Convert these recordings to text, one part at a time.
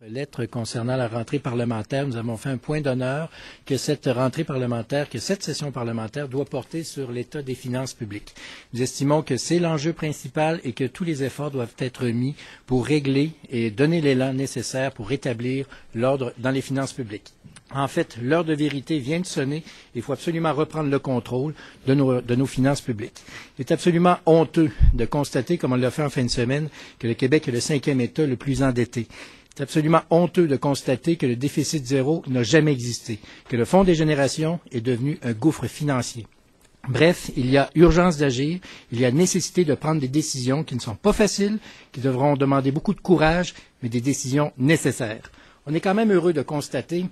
Lettre concernant la rentrée parlementaire, nous avons fait un point d'honneur que cette rentrée parlementaire, que cette session parlementaire doit porter sur l'état des finances publiques. Nous estimons que c'est l'enjeu principal et que tous les efforts doivent être mis pour régler et donner l'élan nécessaire pour rétablir l'ordre dans les finances publiques. En fait, l'heure de vérité vient de sonner. Il faut absolument reprendre le contrôle de nos finances publiques. Il est absolument honteux de constater, comme on l'a fait en fin de semaine, que le Québec est le 5e État le plus endetté. C'est absolument honteux de constater que le déficit zéro n'a jamais existé, que le Fonds des générations est devenu un gouffre financier. Bref, il y a urgence d'agir, il y a nécessité de prendre des décisions qui ne sont pas faciles, qui devront demander beaucoup de courage, mais des décisions nécessaires. On est quand même heureux de constater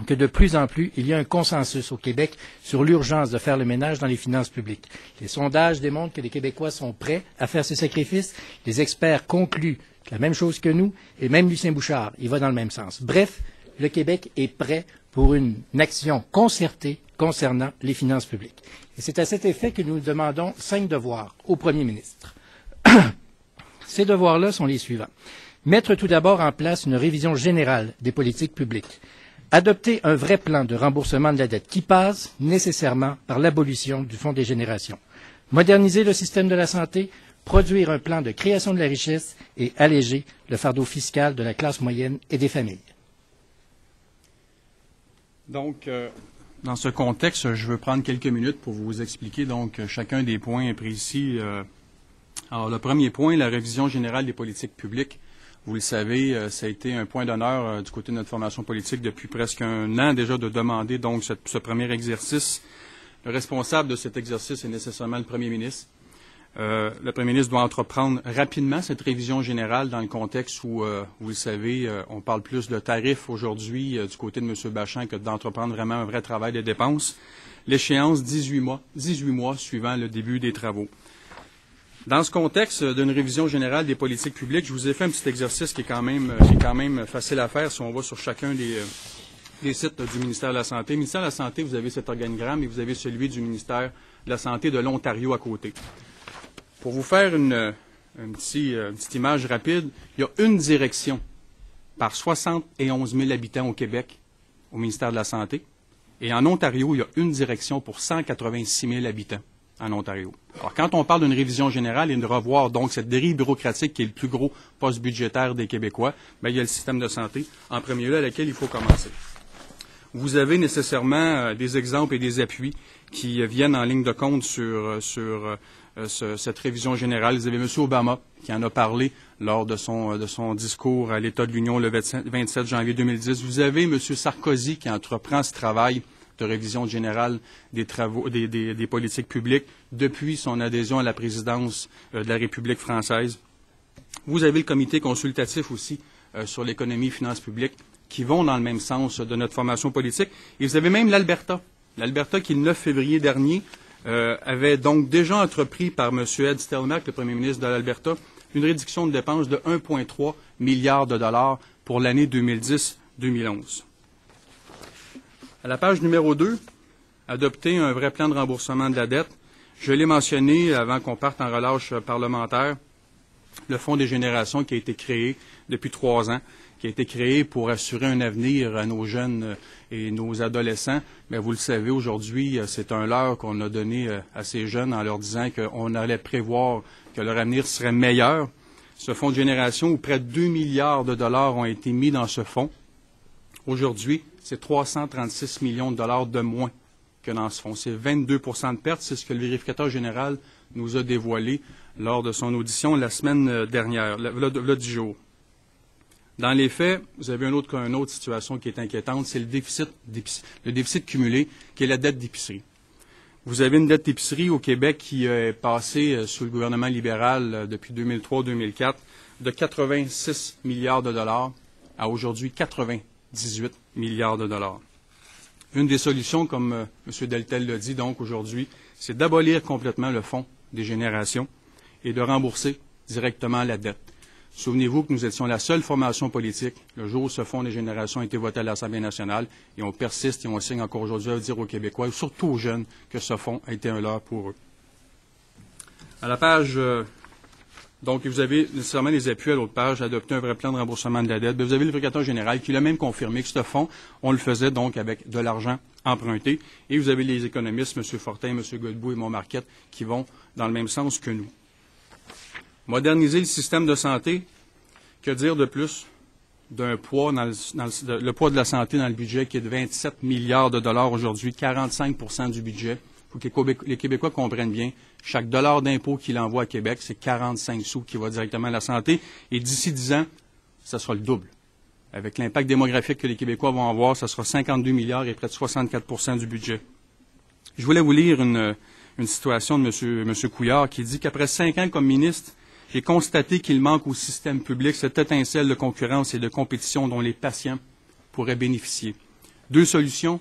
que de plus en plus, il y a un consensus au Québec sur l'urgence de faire le ménage dans les finances publiques. Les sondages démontrent que les Québécois sont prêts à faire ce sacrifice. Les experts concluent la même chose que nous, et même Lucien Bouchard, il va dans le même sens. Bref, le Québec est prêt pour une action concertée concernant les finances publiques. Et c'est à cet effet que nous demandons 5 devoirs au Premier ministre. Ces devoirs-là sont les suivants. Mettre tout d'abord en place une révision générale des politiques publiques. Adopter un vrai plan de remboursement de la dette qui passe nécessairement par l'abolition du Fonds des générations. Moderniser le système de la santé, produire un plan de création de la richesse et alléger le fardeau fiscal de la classe moyenne et des familles. Donc, dans ce contexte, je veux prendre quelques minutes pour vous expliquer donc chacun des points précis. Alors, le premier point, la révision générale des politiques publiques. Vous le savez, ça a été un point d'honneur du côté de notre formation politique depuis presque un an déjà de demander donc ce premier exercice. Le responsable de cet exercice est nécessairement le premier ministre. Le premier ministre doit entreprendre rapidement cette révision générale dans le contexte où, vous le savez, on parle plus de tarifs aujourd'hui du côté de M. Bachand que d'entreprendre vraiment un vrai travail de dépenses. L'échéance, 18 mois suivant le début des travaux. Dans ce contexte d'une révision générale des politiques publiques, je vous ai fait un petit exercice qui est quand même facile à faire si on va sur chacun des sites du ministère de la Santé. Le ministère de la Santé, vous avez cet organigramme et vous avez celui du ministère de la Santé de l'Ontario à côté. Pour vous faire une petite image rapide, il y a une direction par 71 000 habitants au Québec au ministère de la Santé. Et en Ontario, il y a une direction pour 186 000 habitants en Ontario. Alors, quand on parle d'une révision générale et de revoir donc cette dérive bureaucratique qui est le plus gros poste budgétaire des Québécois, bien, il y a le système de santé, en premier lieu, à laquelle il faut commencer. Vous avez nécessairement des exemples et des appuis qui viennent en ligne de compte sur cette révision générale. Vous avez M. Obama qui en a parlé lors de son discours à l'État de l'Union le 27 janvier 2010. Vous avez M. Sarkozy qui entreprend ce travail de révision générale des politiques publiques depuis son adhésion à la présidence de la République française. Vous avez le comité consultatif aussi sur l'économie et finances publiques qui vont dans le même sens de notre formation politique. Et vous avez même l'Alberta. L'Alberta qui, le 9 février dernier, avait donc déjà entrepris par M. Ed Stelmach, le premier ministre de l'Alberta, une réduction de dépenses de 1,3 milliard de dollars pour l'année 2010-2011. À la page numéro 2, adopter un vrai plan de remboursement de la dette. Je l'ai mentionné avant qu'on parte en relâche parlementaire, le Fonds des générations qui a été créé depuis 3 ans, qui a été créé pour assurer un avenir à nos jeunes et nos adolescents. Mais vous le savez, aujourd'hui, c'est un leurre qu'on a donné à ces jeunes en leur disant qu'on allait prévoir que leur avenir serait meilleur. Ce fonds de génération, où près de 2 milliards de dollars ont été mis dans ce fonds, aujourd'hui, c'est 336 millions de dollars de moins que dans ce fonds. C'est 22 de perte. C'est ce que le vérificateur général nous a dévoilé lors de son audition la semaine dernière, le 10 jours. Dans les faits, vous avez une autre situation qui est inquiétante, c'est le déficit cumulé, qui est la dette d'épicerie. Vous avez une dette d'épicerie au Québec qui est passée sous le gouvernement libéral depuis 2003-2004 de 86 milliards de dollars à aujourd'hui 98 milliards de dollars. Une des solutions, comme M. Deltel l'a dit donc aujourd'hui, c'est d'abolir complètement le Fonds des générations et de rembourser directement la dette. Souvenez-vous que nous étions la seule formation politique le jour où ce Fonds des générations a été voté à l'Assemblée nationale et on persiste et on signe encore aujourd'hui à dire aux Québécois, et surtout aux jeunes, que ce fonds a été un leurre pour eux. À la page Donc, vous avez nécessairement les appuis à l'autre page, adopter un vrai plan de remboursement de la dette. Bien, vous avez le vérificateur général qui l'a même confirmé que ce fonds, on le faisait donc avec de l'argent emprunté. Et vous avez les économistes, M. Fortin, M. Godbout et Montmarquette, qui vont dans le même sens que nous. Moderniser le système de santé, que dire de plus d'un poids le poids de la santé dans le budget qui est de 27 milliards de dollars aujourd'hui, 45 % du budget. Il faut que les Québécois comprennent bien, chaque dollar d'impôt qu'il envoie à Québec, c'est 45 sous qui va directement à la santé. Et d'ici 10 ans, ça sera le double. Avec l'impact démographique que les Québécois vont avoir, ça sera 52 milliards et près de 64 % du budget. Je voulais vous lire une citation de M. Couillard qui dit qu'après 5 ans comme ministre, j'ai constaté qu'il manque au système public cette étincelle de concurrence et de compétition dont les patients pourraient bénéficier. 2 solutions,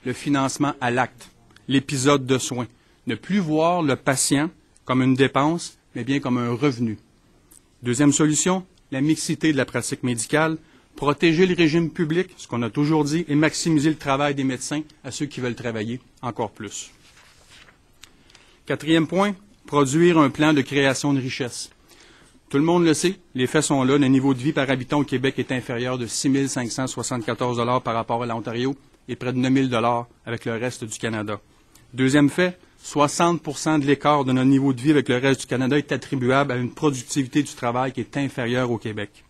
le financement à l'acte, l'épisode de soins. Ne plus voir le patient comme une dépense, mais bien comme un revenu. 2e solution, la mixité de la pratique médicale, protéger le régime public, ce qu'on a toujours dit, et maximiser le travail des médecins à ceux qui veulent travailler encore plus. 4e point, produire un plan de création de richesse. Tout le monde le sait, les faits sont là. Le niveau de vie par habitant au Québec est inférieur de 6 574 $ par rapport à l'Ontario et près de 9 000 $ avec le reste du Canada. 2e fait, 60 % de l'écart de notre niveau de vie avec le reste du Canada est attribuable à une productivité du travail qui est inférieure au Québec.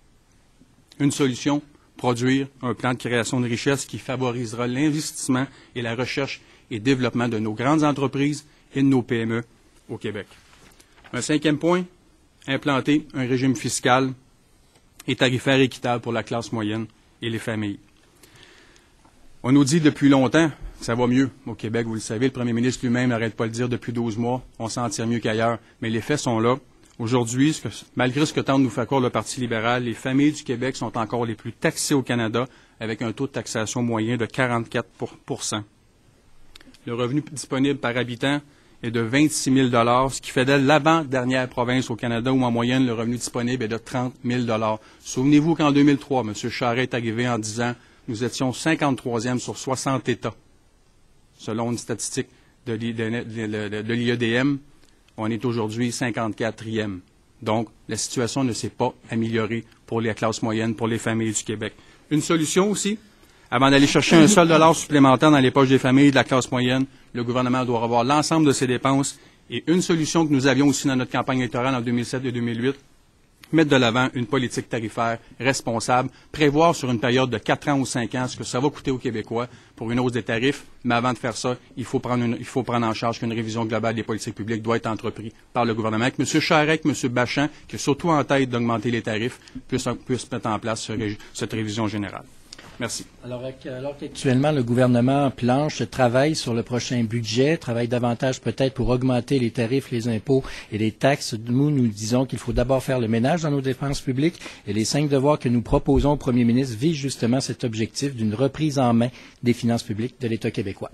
Une solution, produire un plan de création de richesse qui favorisera l'investissement et la recherche et développement de nos grandes entreprises et de nos PME au Québec. Un 5e point, implanter un régime fiscal et tarifaire équitable pour la classe moyenne et les familles. On nous dit depuis longtemps que ça va mieux au Québec, vous le savez. Le premier ministre lui-même n'arrête pas de le dire depuis 12 mois. On s'en tire mieux qu'ailleurs. Mais les faits sont là. Aujourd'hui, malgré ce que tente de nous faire croire le Parti libéral, les familles du Québec sont encore les plus taxées au Canada avec un taux de taxation moyen de 44 %. Le revenu disponible par habitant est de 26 000 $, ce qui fait d'elle l'avant-dernière province au Canada où, en moyenne, le revenu disponible est de 30 000 $. Souvenez-vous qu'en 2003, M. Charest est arrivé en disant « Nous étions 53e sur 60 États. » Selon une statistique de l'IEDM, on est aujourd'hui 54e. Donc, la situation ne s'est pas améliorée pour les classes moyennes, pour les familles du Québec. Une solution aussi, avant d'aller chercher un seul dollar supplémentaire dans les poches des familles de la classe moyenne, le gouvernement doit revoir l'ensemble de ses dépenses. Et une solution que nous avions aussi dans notre campagne électorale en 2007 et 2008, mettre de l'avant une politique tarifaire responsable, prévoir sur une période de 4 ans ou 5 ans ce que ça va coûter aux Québécois pour une hausse des tarifs. Mais avant de faire ça, il faut prendre en charge qu'une révision globale des politiques publiques doit être entreprise par le gouvernement. Que M. Charest, M. Bachand, qui est surtout en tête d'augmenter les tarifs, puissent mettre en place cette révision générale. Merci. Alors qu'actuellement, le gouvernement travaille sur le prochain budget, travaille davantage peut-être pour augmenter les tarifs, les impôts et les taxes. Nous disons qu'il faut d'abord faire le ménage dans nos dépenses publiques et les 5 devoirs que nous proposons au premier ministre visent justement cet objectif d'une reprise en main des finances publiques de l'État québécois.